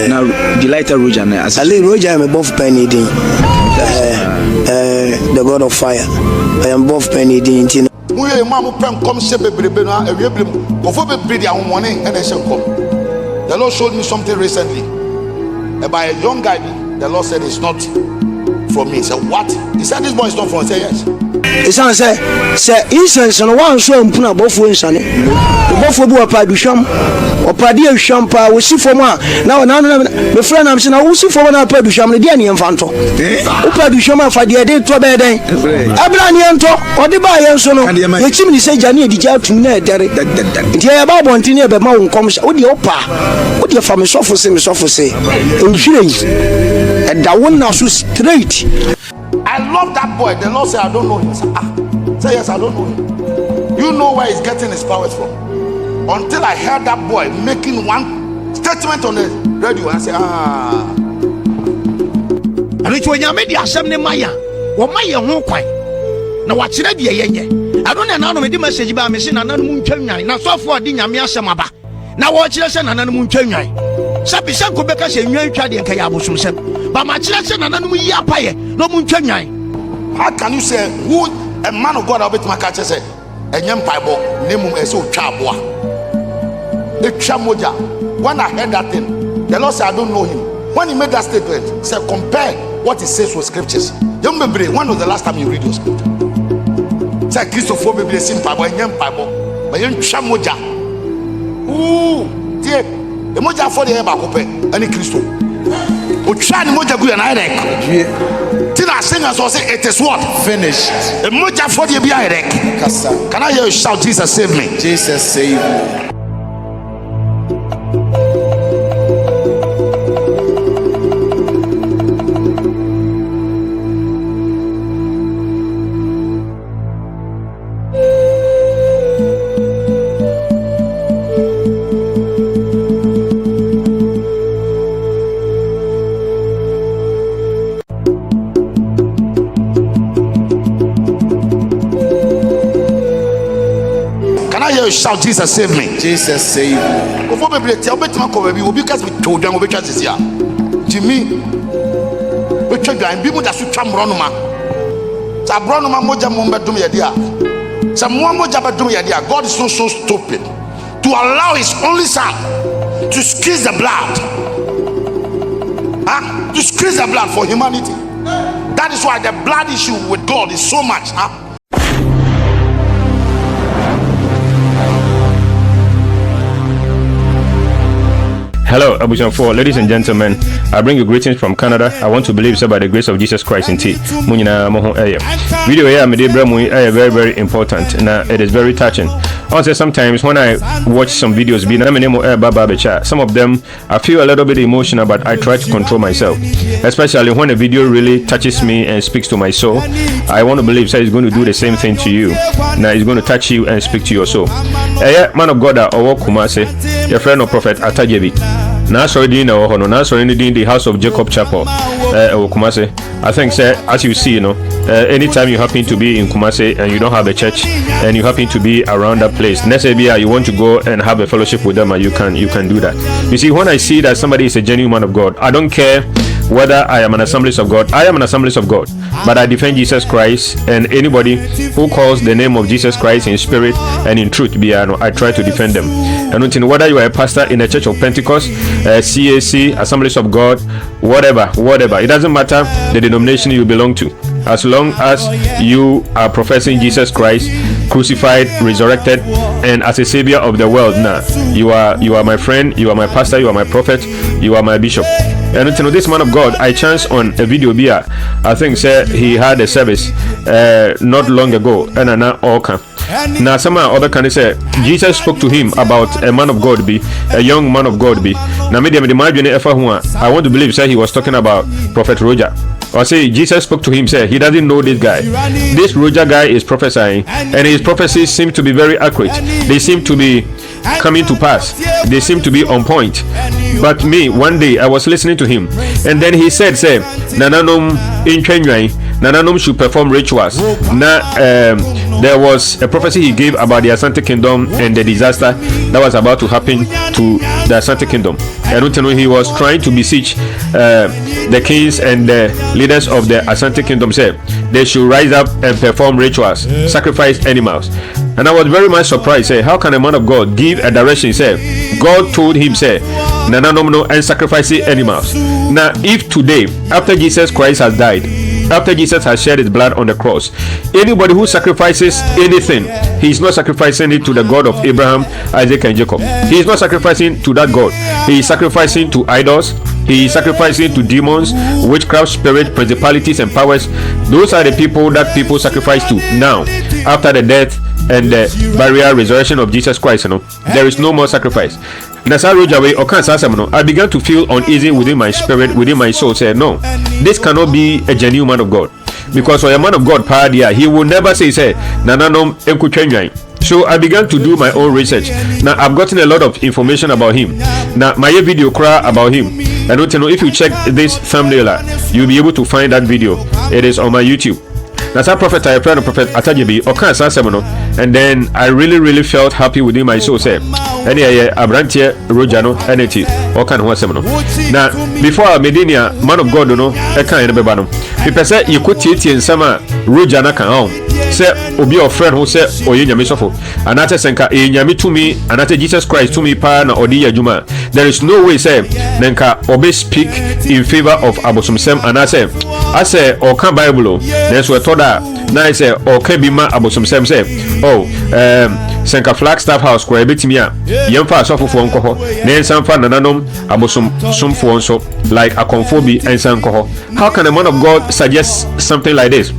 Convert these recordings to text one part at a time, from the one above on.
Now delight Roja na as Ali Roja me both penny din. The God of fire. I am both penny din. Muye mamu pem come se bebrebe no awieblim. Kofo bebre dia homone and e come. The Lord showed me something recently. By a young guy, the Lord said it's not from me. He said, what? He said this boy is not from me. I said yes. It's not say incense no one so mpuna bofo nsane. Bofo bu opaduswam. Opade ahwam pa wo si fom a na me friend am se na wo si fom na opaduswam ne dia ne mfanto. Opaduswam afa de de to be den. Abra ne ento ode ba ye nso no. Ye chim ni se jane edi ja tum na edere. Nti ya ba bonti ne be ma wo nkom sha. Wo de opa. Wo de fa me sofo se. Enhire yi. Da won na so straight. I love that boy. The Lord said, I don't know him. Say yes, I don't know him. You know where he's getting his powers from. Until I heard that boy making one statement on the radio, I said, And it's when you made the assembly Maya, or Maya won't quite. Now what's it? I don't know the message about me saying another moon channel. Now so far, Dinya Samaba. Now watch us another moon channel. Sabi Sanko Becca say, you ain't trying to Kayabusum. But my children and no moon. How can you say who a man of God I'll bet my catcher said a young Bible name is so chabwa? The chamoja. When I heard that thing, the Lord said I don't know him. When he made that statement, he said compare what he says with scriptures. Young baby, when was the last time you read your scripture? Say Christopher baby sim Bible and young Bible, but young chamoja. Ooh, dear, the moja for the Ebacope and the Christo. Uchani moja gu na irek. Tina singers will say it is what? Finished. The moja for the irek. Can I hear you shout, Jesus save me? Jesus save me. Shout, Jesus save me. Jesus save me. Before we break, I'll bet my cover. We will be cast with children. We'll be cast this year. Jimmy, we check and people that should come Ronuma. Sabronuma Moja Mumba Dumiadia. Some Moja Dumiadia. God is not so stupid to allow his only son to squeeze the blood. To squeeze the blood for humanity. That is why the blood issue with God is so much. Hello, Abujan 4, ladies and gentlemen. I bring you greetings from Canada. I want to believe so by the grace of Jesus Christ in tea. Munina Moho Aya. Video here, very, very important. Now, it is very touching. Also, sometimes when I watch some videos, some of them I feel a little bit emotional, but I try to control myself. Especially when a video really touches me and speaks to my soul. I want to believe so it's going to do the same thing to you. Now, it's going to touch you and speak to your soul. Man of God, or Kumase, your friend of Prophet Attah Gyebi. Now, sorry, in the House of Jacob Chapel, Kumase. I think, sir, as you see, anytime you happen to be in Kumase and you don't have a church and you happen to be around that place, next year you want to go and have a fellowship with them, and you can do that. You see, when I see that somebody is a genuine man of God, I don't care whether I am an Assemblies of God. I am an Assemblies of God, but I defend Jesus Christ, and anybody who calls the name of Jesus Christ in spirit and in truth, I try to defend them. And whether you are a pastor in a church of Pentecost, CAC, Assemblies of God, whatever, it doesn't matter the denomination you belong to. As long as you are professing Jesus Christ crucified, resurrected, and as a savior of the world, now you are my friend, you are my pastor, you are my prophet, you are my bishop. And this man of God, I chanced on a video here. I think he had a service not long ago, and now all can. Now some other can say Jesus spoke to him about a man of God, a young man of God. Now I want to believe he was talking about Prophet Roja. Or say Jesus spoke to him, say he doesn't know this guy. This Roja guy is prophesying, and his prophecies seem to be very accurate. They seem to be coming to pass. They seem to be on point. But me, one day I was listening to him, and then he said, say, Nananum in Kenya, Nananom should perform rituals. Now, there was a prophecy he gave about the Asante Kingdom and the disaster that was about to happen to the Asante Kingdom. And he was trying to beseech the kings and the leaders of the Asante Kingdom, said they should rise up and perform rituals, sacrifice animals. And I was very much surprised. Say, how can a man of God give a direction? Say, God told him, say, Nananomno and sacrificing animals. Now, if today, after Jesus Christ has died, after Jesus has shed his blood on the cross, anybody who sacrifices anything, he is not sacrificing it to the God of Abraham, Isaac, and Jacob. He is not sacrificing to that God. He is sacrificing to idols. He is sacrificing to demons, witchcraft, spirit, principalities, and powers. Those are the people that people sacrifice to now, after the death and the burial resurrection of Jesus Christ. There is no more sacrifice. I began to feel uneasy within my spirit, within my soul. Say, no, this cannot be a genuine man of God, because for a man of God, he will never say, Nananom Enkuchenyan. So I began to do my own research. Now I've gotten a lot of information about him. Now my video cry about him. I don't know if you check this thumbnail, you'll be able to find that video. It is on my YouTube. That's how Prophet Attah Gyebi, and then I really felt happy within my soul. Say, Prophet Roja no energy or can one seminal. Now before Medina, man of God, I can't remember. People say you could teach in summer Roja na can say obi your friend who say oye nyame sofo anate senka e nyame to me anate Jesus Christ to me pa na odi adwuma. There is no way say nenka obi speak in favor of abosomsem anase I say or can Bible there's what toda na I say or can be ma abosomsem say senka Flagstaff house kwa ebetimi a yemfa asofofo nko ho na ensanfa nananom abosom somfo nso like akonfobi ensanko ho. How can a man of God suggest something like this?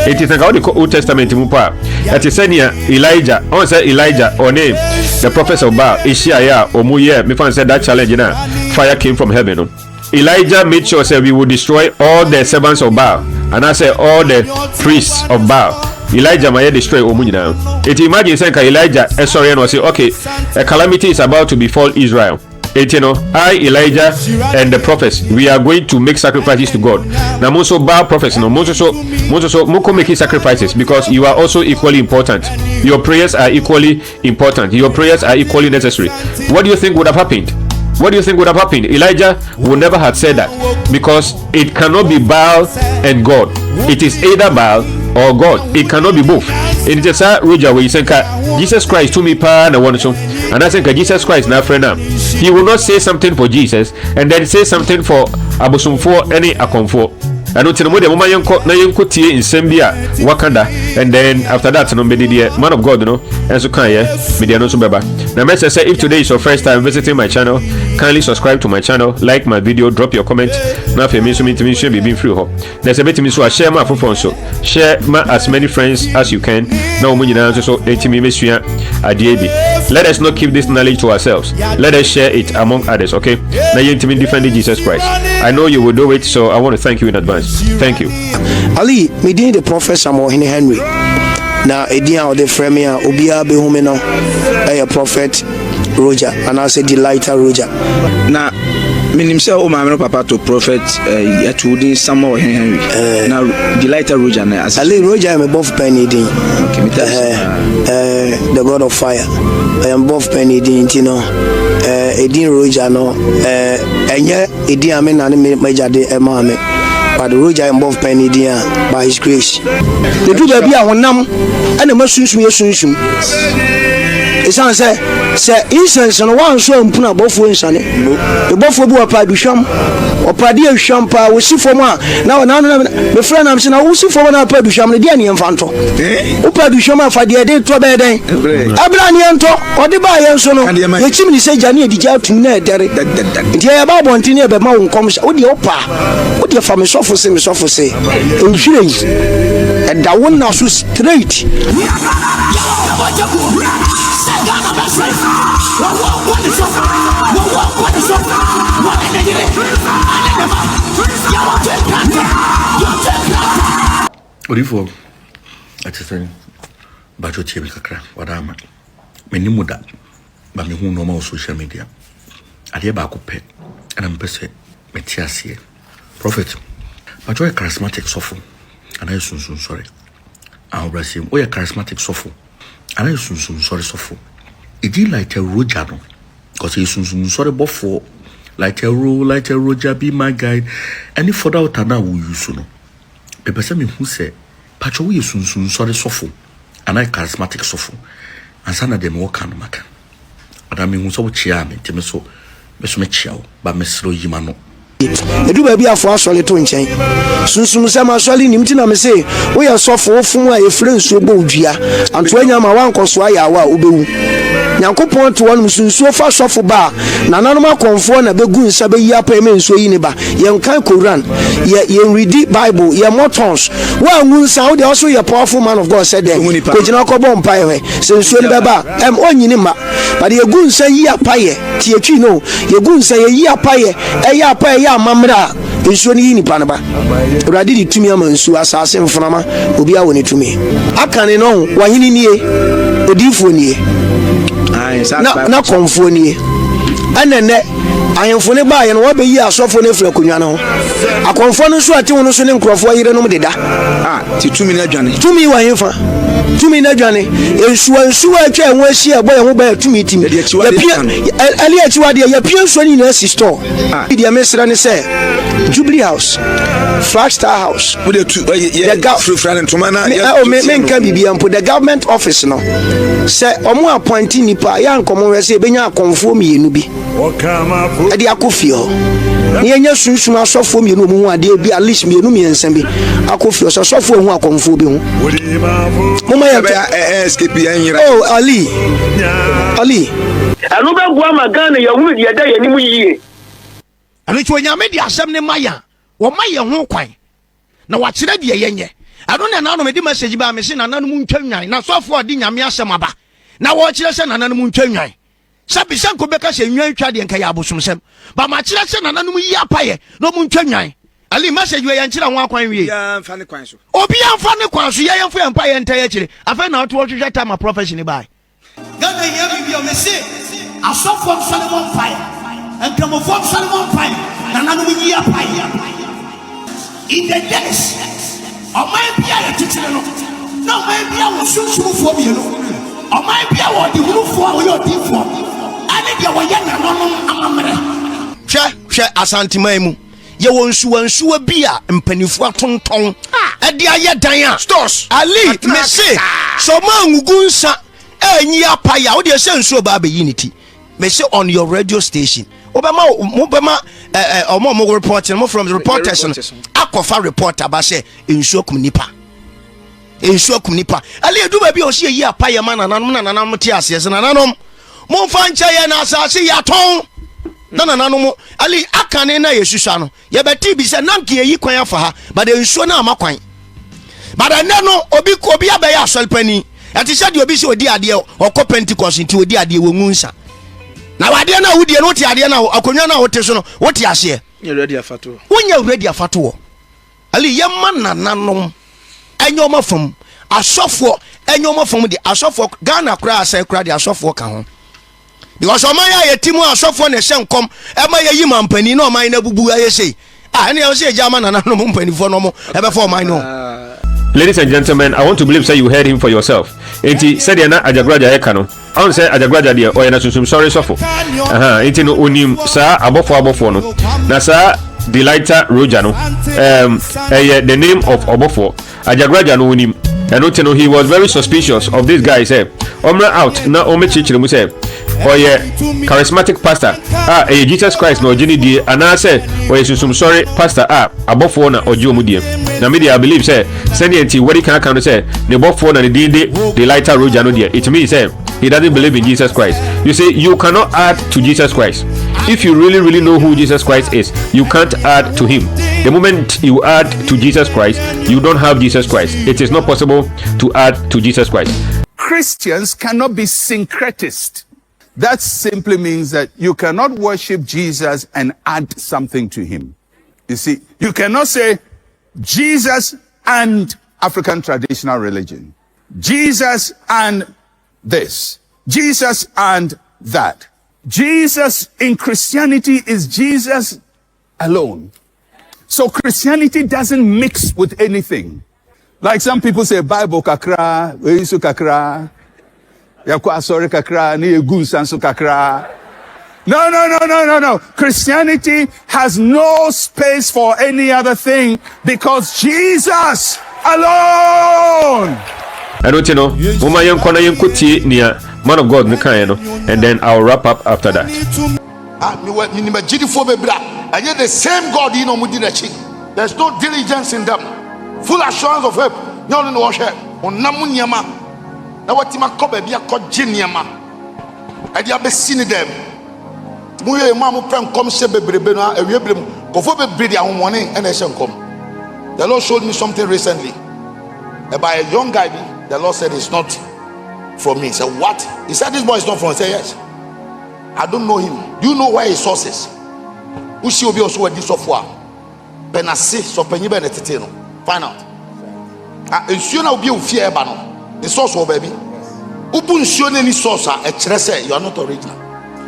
It is like the Old Testament mupa. It is Elijah. On say Elijah or name the prophets of Baal. Ishaya or Muye. Me fan said that challenge now. Fire came from heaven. Elijah made sure say we would destroy all the servants of Baal, and I say all the priests of Baal. Elijah might destroy Omunina. It imagine saying Elijah sorry and say okay, a calamity is about to befall Israel. I, Elijah, and the prophets, we are going to make sacrifices to God. Now, most of Baal prophets, most of making sacrifices because you are also equally important. Your prayers are equally important. Your prayers are equally necessary. What do you think would have happened? What do you think would have happened? Elijah would never have said that because it cannot be Baal and God. It is either Baal or God. It cannot be both. It is a Roja where you say Jesus Christ to me pa na one so, and I think Jesus Christ na friend now. He will not say something for Jesus and then say something for abosomfo any akonfo. I don't know the woman na yenko tie in Sambia Wakanda, and then after that no be the man of God and so can media no so beba. Now message say if today is your first time visiting my channel, kindly subscribe to my channel, like my video, drop your comment. Now for me so me share be free ho. There's a bit me so share my phone so share my as many friends as you can. Now we now so me mesua Adiebi. Let us not keep this knowledge to ourselves. Let us share it among others, okay? Now you intimate defending Jesus Christ. I know you will do it, so I want to thank you in advance. Thank you. Ali, me did the Prophet Samuel Henry. Now, Edia or the Fremia, Obia Behumeno, a Prophet Roja, and I said Delighter Roja. Now, himself, oh my papa to Prophet Yatudi Samuel Henry. Now, Delighter Roja. Ali Roja, I'm above penny. The God of fire. I am above penny, Edin Roja, no, and yet Edia men and major de Emame. But the Roja above penny dear by his grace. The people be our num and the mushrooms we assume. It's answer, say, incense and one so and puna both wins on it. The both will be a padusham or padia shampa, we see for one. Now, the friend I'm saying, I will see for one padusham, the Diani and Fanto. Who padushama for the day to bed? Abranianto or the buyer so no. The chimney say Jani the jail to net. The about one thing about mountain comes with the opa. What your family suffer say in feelings and that one now so straight. Odifo atese bacho chebe kakra wadama menimu da ba me hu normal social media ade ba ko pe ana mpese metiasie prophet bacho charismatic sofo and I soon sorry. I'll bless him. We are charismatic sofu, and I soon sorry sofu. It did like a Roja, no, because he soon sorry before. Like a Roja, be my guide. Any further out now will use no. The person who say, Pacho, we soon sorry sofu, and I charismatic sofu, and some of them walk on maca. And I mean, who's so cheer me, Timiso, Miss Mitchell, but Miss Yimano. Edu baby afọ asọle to nkyɛn sunsun sɛ ma asɔle nim ti na me se wo yɛ sɔfo fun a efre nsuo bɔ odua anto anya ma wankɔ so ayɛ awa obewu nyankopɔn to wɔn sunsuo fa sɔfo ba na nanom akɔnfo na begu nsa be yi apa me nsuo yi ne ba yɛn kan Quran yɛn read Bible yɛn motons wo angu nsa wo de also yɛ powerful man of God said them ko gyina kɔbɔ mpa yɛ sɛ nsuo ne bɛba onyini ma but yɛgu nsa yi apa yɛ tie twi no yɛgu nsa yɛ yi apa yɛ ɛyɛ apa ya mamra ensuo ni nipa na ba urade di tumi ama nsuo asase mframa obi a woni tumi akane no wahini nie odifo nie na konfo nie anene ayemfo ne ba ye no wabeyi asofo ne fra konwa no akonfo no so ate wono so ne nkrofo yire no mdeda ti tumi na dwane tumi wahemfa tumi na dwane ensuo atwa enwo ahia boy ho ba tumi tim ali achiwade ya pia nsuo ni na si store dia mesra ne se Jubilee House Flagstaff House with the government office no say omo appointing nipa ya nkomo we say benya akonfo mienu bi e dia akofio ne yenya sunsun asofo mienu mu ade bi at least mienu miensa bi akofio so asofo hu akonfo bi hu mama ya escape yanyira Ali anu be gwa magana ya wu dia da ya ni mu yie anu twa nyame di asem ne maya wo maye ho kwan na wa kire de yenye anu na nanu me di message ba me se na nanu mu ntwa nwan na sofo odi nyame asem aba na wo kire se na nanu mu ntwa nwan sabi sanko beka se nwan twa de nka ya abosomsem ba ma kire se na nanu mu yi apaye no mu ntwa nwan Ali message we yankira ho akwan wie ya mfa ne kwan so obi amfa ne kwan so ya yemfo empa ye nta ye kire afa na oto hwehwe time profession bai Gana ya bi o me se asofo Solomon fire and come from Solomon fire na nanu yi apaye in the days o man bia ye titire no na o man bia wo sunsunfo bi no o man bia wo di hunufo a wo yo difo ani dia wo ye na no amamre hwe asanteman mu ye won suwa bia mpanifo atonton e dia ye dan a stores Ali me se so ma ngugu nsa enyi apaya wo de se nsuo ba be unity me se on your radio station obema omo report mo from the reporters akofa reporter ba se nsuo kum nipa Ali edu ba bi o se yi apaya ma nananum ti ase se nananum mo fa nche ye na asase ya ton nananum Ali akane na yesusua no ye beti bi se nanke yi kwan afa ha ba de nsuo na amakwan ba da ne no obi abeya asolpani ati se de obi se odi ade okọ Pentecost nti odi ade wongu nsa na wade na wudie no ti ade na akonwa na wote so no wote ase you ready afato wonya ready afato Ali ye man nananom enyoma fam asofo enyoma fam de asofo Ghana kura asai kura de asofo ka ho because oman ya yetimu asofo na hye nkom e ma ye yima mpani na oman na bubu aye sei ene ya se jama nananom mpani fo no mo e be fo oman no. Ladies and gentlemen, I want to believe say you heard him for yourself. Enti said yana ajagraja e kanu. I want say ajagraja dia o yana susum sorry sofo. Enti no onim sa abofo no. Na sa Delighter Roja no. The name of Obofo. Ajagraja no onim. And he was very suspicious of this guy say. Omra out na ome chichire mu say. Charismatic pastor Jesus Christ no jini die ana say susum sorry pastor abofo na oji omu die. Na media I believe say send enti what he can say the abofo na the lighter Roja no die. It means say he doesn't believe in Jesus Christ. You see, you cannot add to Jesus Christ. If you really know who Jesus Christ is, you can't add to him. The moment you add to Jesus Christ, you don't have Jesus Christ. It is not possible to add to Jesus Christ. Christians cannot be syncretists. That simply means that you cannot worship Jesus and add something to him. You see, you cannot say Jesus and African traditional religion, Jesus and this, Jesus and that. Jesus in Christianity is Jesus alone. So Christianity doesn't mix with anything. Like some people say, Bible kakra, Eisu kakra, Yakwa sorry kakra, ni egu sanso kakra. No. Christianity has no space for any other thing because Jesus alone. I don't know. Mama yankwana yankuti niya man of God nikayeno, and then I'll wrap up after that. And yet the same God there's no diligence in them. Full assurance of help. No worship. On namunyama. Now what Tima Kobe be a cogeniama. And you have seen them. Muye mamu pram come se bebrebena and we blame go for bebredi and morning and come. The Lord showed me something recently. By a young guy, the Lord said it's not from me. He said, what? He said this boy is not from me. I said, yes. I don't know him. Do you know where his source is? Who she will be also a this software? Benassi, so penny benetino. Find out. And soon I'll be with fear bano. The source of baby. Upun shown any source, a tresse, you are not original.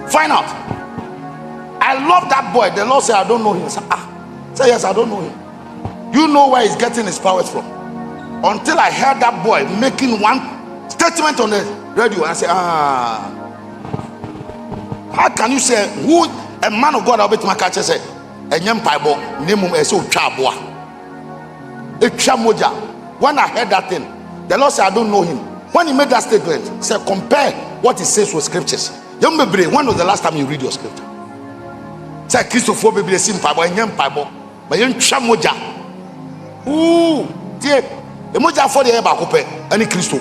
Find out. I love that boy. The Lord said, I don't know him. I said, say yes, I don't know him. You know where he's getting his powers from. Until I heard that boy making one statement on the radio, and I said, how can you say who a man of God? I'll bet my catcher say, a young Bible name him so chabwa. A chamoja. When I heard that thing, the Lord said, I don't know him. When he made that statement, he said, compare what he says with scriptures. Young baby, when was the last time you read your scripture? Say Christopher baby the same Bible, a young Bible, but young chamoja. Ooh, dear. The moja for the eba coupe any Christo.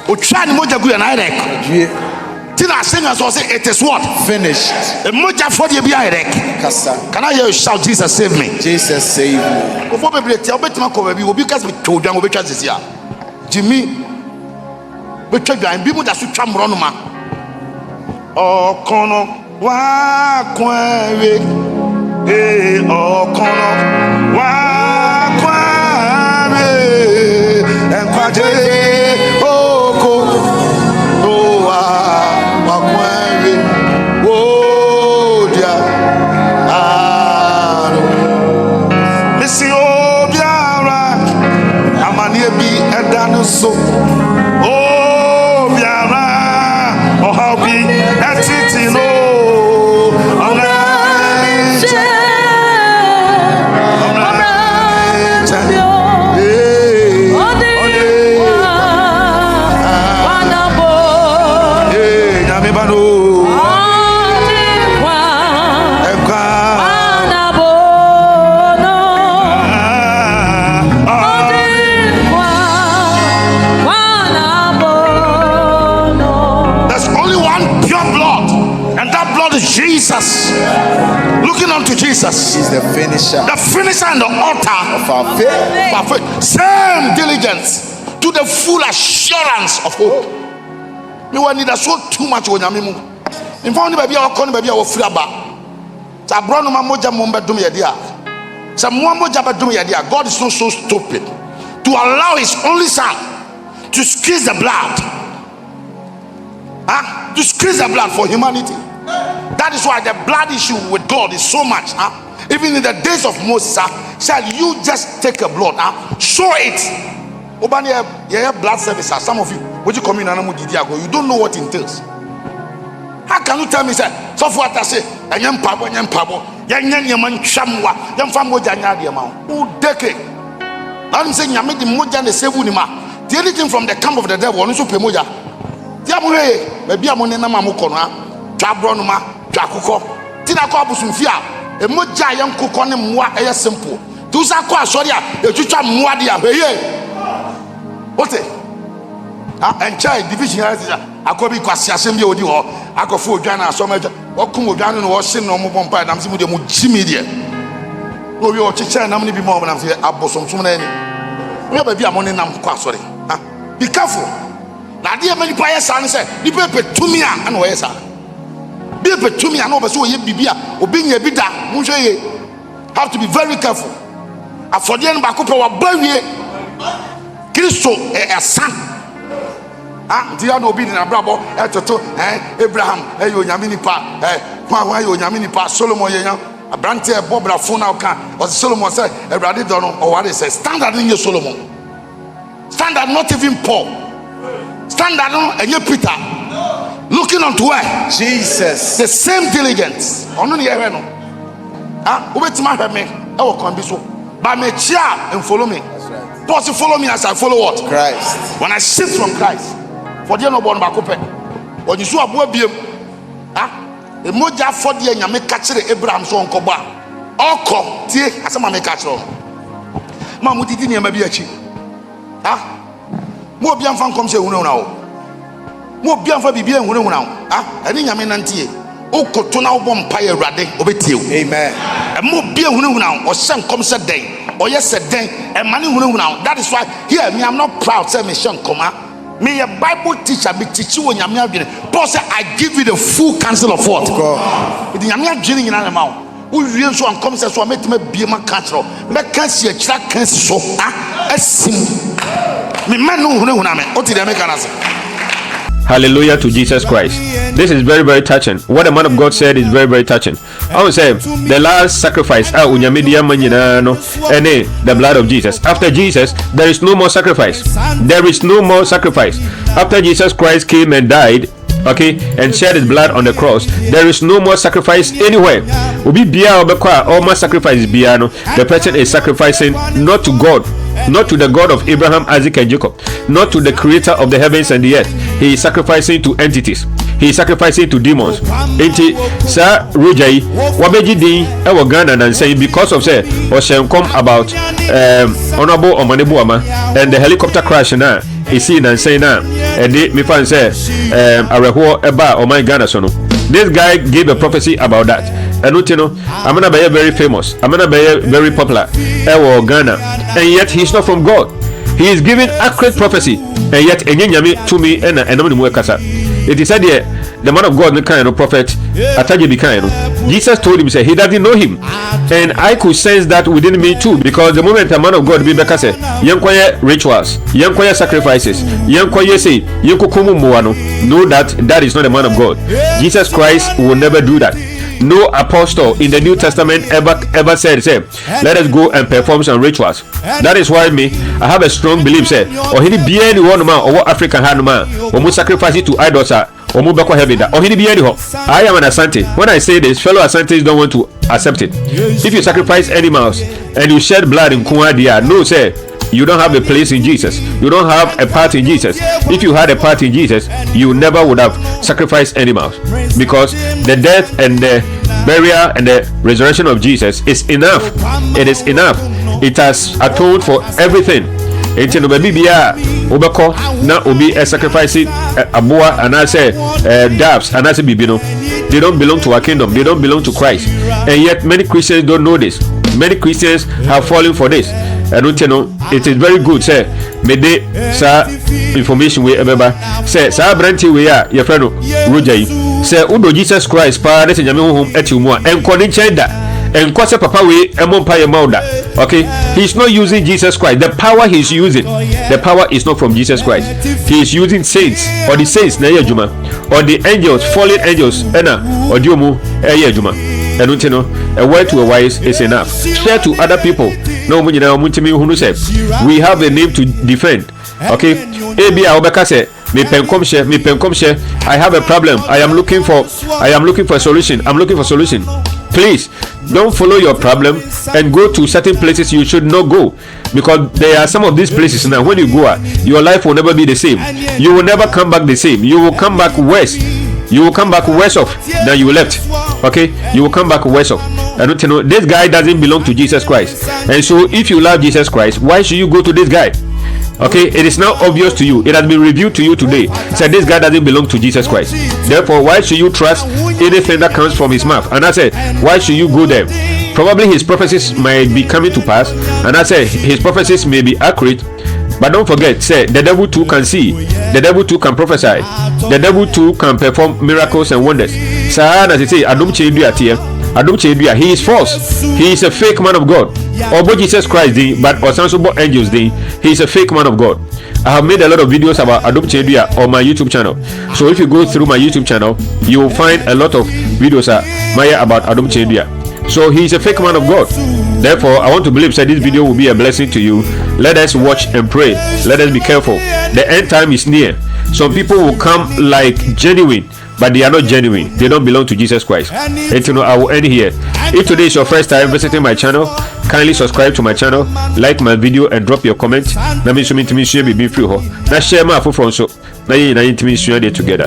O try the moja good and I rek. Tina singers will say it is what? Finished. The moja for the eba rek. Can I hear you shout, Jesus save me? Jesus save me. Before baby tell me to come baby, will be cast with children will be cast this year. Jimmy, but check that and people that should tram run ma. Oh, kono wa kwe. Eh, oh, kono wa. So, oh, Biara, oh, how be at it, you know, Jesus, looking unto Jesus, he's the finisher and the author of our faith. Same diligence to the full assurance of hope. Me want need so too much when I'm in fact, baby, I'll call baby, I will free about. Sabrono Mamoja Momba Dumiadia. Some Mamoja Dumiadia. God is not so stupid to allow his only son to squeeze the blood, to squeeze the blood for humanity. That is why the blood issue with God is so much. Even in the days of Moses, shall you just take a blood, show it. Obania, yeah, blood service. Some of you, would you come in and you don't know what it entails. How can you tell me, sir? So for what I say, and young pabo, young man chamwa, young family janyadiama, who decade. I'm saying, I made the moja the sevunima. The only thing from the camp of the devil, on super moja. Diamore, maybe I'm on a mamukona, Jabronuma. Jakuko, Tina Kobusufia, a moja young cook on him, what a simple. Do Saqua, sorry, a chucha muadia, what it? And child division, I could be Quasiasim, or I could fool Jana, so much, or Kumodan or Sin or Mobompa, and I'm simply Muchimidia. No, your teacher, and I'm going to be more than I'm here, Abosom, so many. We'll be a money number, sorry. Be careful. Now, dear many players, I said, you pay to me and where, sir. Be to me and over so ye bibia or being a bida have to be very careful. For the end back up our baby Christo a son. The other obedient Abraham Abraham Yamini Solomon a branch Bob phone out or Solomon said a don't know or what it says standard in your Solomon. Standard not even Paul. Standard no and you Peter. Looking unto where? Jesus. The same diligence. Ono ni ewe no. Ah, ubetima hwe me. E wo kon bi so. But me chia and follow me. Paul say follow me as I follow what? Christ. When I shift from Christ. For the no born back open. When you so abo biem. Ah, e moja for the nyame ka kire Abraham so onkobo a. Oko tie asema me ka kire. Ma mutiti ne ma bi achi. Ah, mo bia mfa nkom se hunahuna wo. Mo bia mfa bibia hunahuna wo. Ah, eni nyame nantie. Okoto na wo mpa ye Awurade obetie wo. Amen. E mo bia hunahuna wo se nkom se den. Oye se den e mane hunahuna wo. That is why here me I'm not proud say me shen koma. Me a Bible teacher be teach you nyame adwene. Paul say I give you the full counsel of what? God. It nyame adwene nyina na ma wo. Wo wie so ankom se so metime bia ma ka kro. Me ka si a kira kan so. Ah, asim. Me man no hunahuna me. O ti de me kana se. Hallelujah to Jesus Christ. This is very, very touching. What the man of God said is very, very touching. I would say the last sacrifice, the blood of Jesus. After Jesus, there is no more sacrifice. There is no more sacrifice. After Jesus Christ came and died, okay, and shed his blood on the cross, there is no more sacrifice anywhere. All my sacrifice is biano. The person is sacrificing not to God, not to the God of Abraham, Isaac, and Jacob, not to the creator of the heavens and the earth. He is sacrificing to entities. He is sacrificing to demons. Enti sa Roja wabeji din ewo Ghana and say because of say or shall come about honorable Omanebu Ama and the helicopter crash na is seen and say na and me fan say areho eba o my Ghana so no. This guy gave a prophecy about that. And you know, I'm gonna be very famous. I'm gonna be very popular. Ewo Ghana, and yet he's not from God. He is giving accurate prophecy, and yet enyanyame to me and it is said here, the man of God, the kind of Prophet Attah Gyebi kind. Jesus told him, say he doesn't know him, and I could sense that within me too, because the moment a man of God be back, say yankoye rituals, yankoye sacrifices, yankoye say yankokumu muano, know that that is not a man of God. Jesus Christ will never do that. No apostle in the New Testament ever said, say, let us go and perform some rituals. That is why I have a strong belief, say, or he be anyone man or what African hand man, or mu sacrifice it to idols, or mu beko heaven that, or he be anyhow. I am an Asante. When I say this, fellow Asantes don't want to accept it. If you sacrifice animals and you shed blood in Kuadia, no, say, you don't have a place in Jesus. You don't have a part in Jesus. If you had a part in Jesus, you never would have sacrificed animals, because the death and the burial and the resurrection of Jesus is enough. It is enough. It has atoned for everything. Enti no baby bia obeko na obi sacrificing aboa and I say doves and I say bibino. They don't belong to our kingdom. They don't belong to Christ. And yet many Christians don't know this. Many Christians have fallen for this. I don't know. It is very good, say. May they sa information we ever say. Sa branti we are your friend Roja. Say Udo Jesus Christ pa de nyame honhom etiumu a enko ne chenda enko se papa we emompa ye mauda. Okay, he's not using Jesus Christ. The power he's using, the power is not from Jesus Christ. He is using saints, or the saints na ye juma, or the angels, fallen angels ena or diomu ye juma. And you know, a word to a wise is enough. Share to other people. No, we have a name to defend. Okay, maybe I have a problem. I am looking for a solution. I'm looking for solution. Please don't follow your problem and go to certain places you should not go, because there are some of these places now when you go, your life will never be the same. You will never come back the same. You will come back worse. You will come back worse off than you left. Okay, you will come back worse off. I don't know. This guy doesn't belong to Jesus Christ, and so if you love Jesus Christ, why should you go to this guy? Okay, it is now obvious to you. It has been revealed to you today. Said this guy doesn't belong to Jesus Christ. Therefore, why should you trust anything that comes from his mouth? And I said, why should you go there? Probably his prophecies might be coming to pass, and I said his prophecies may be accurate. But don't forget, say the devil too can see, the devil too can prophesy, the devil too can perform miracles and wonders. Sir, as I say, he is false. He is a fake man of God. Or Jesus Christ, but or some angels, he is a fake man of God. I have made a lot of videos about Adum Cheduya on my YouTube channel. So if you go through my YouTube channel, you will find a lot of videos about Adum Cheduya. So he is a fake man of God. Therefore, I want to believe that this video will be a blessing to you. Let us watch and pray. Let us be careful. The end time is near. Some people will come like genuine, but they are not genuine. They don't belong to Jesus Christ. And you know, I will end here. If today is your first time visiting my channel, kindly subscribe to my channel, like my video, and drop your comment. Now me share be free ho. Now share my from so. Now you share it together.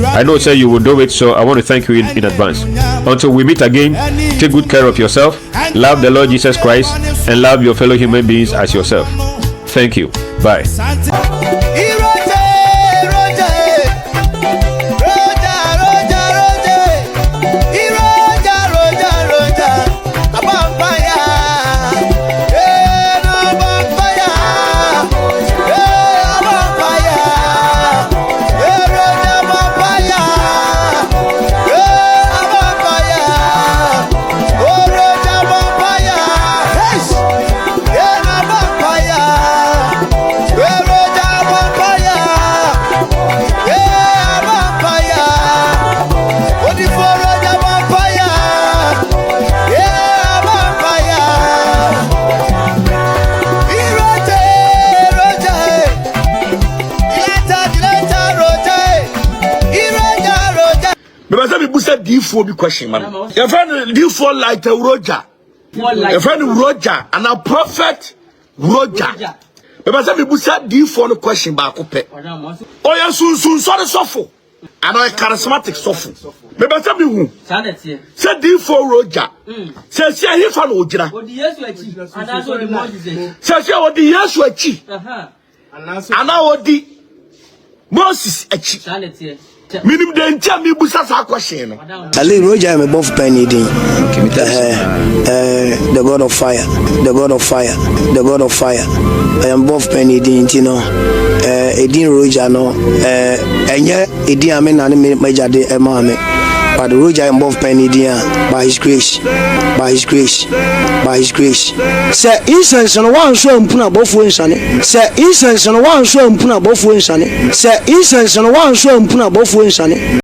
I know sir you will do it, so I want to thank you in advance. Until we meet again, take good care of yourself, love the Lord Jesus Christ, and love your fellow human beings as yourself. Thank you. Bye. D4 be question man. Your friend D4 like a Roja. Your friend Roja and a Prophet Roja. But some people said D4 no question back up. Oh yeah, soon sorry suffer. And a charismatic suffer. But some people said D4 Roja. Says yeah he fan Ojira. Says yeah what the years were chi. And now what the Moses a chi. Minim den tia mi busa sa question no. Ali Roja me bof penny din. The God of fire, the God of fire, the God of fire. I am bof penny din tino. Edin Roja no. Enye edin ame na me majade e ma me. But Roja am bof penny din by his grace, by his grace, by his grace. Say incense no wan so mpuna bofu nsane. Say incense no wan so mpuna bofu nsane. Say incense no wan so mpuna bofu nsane.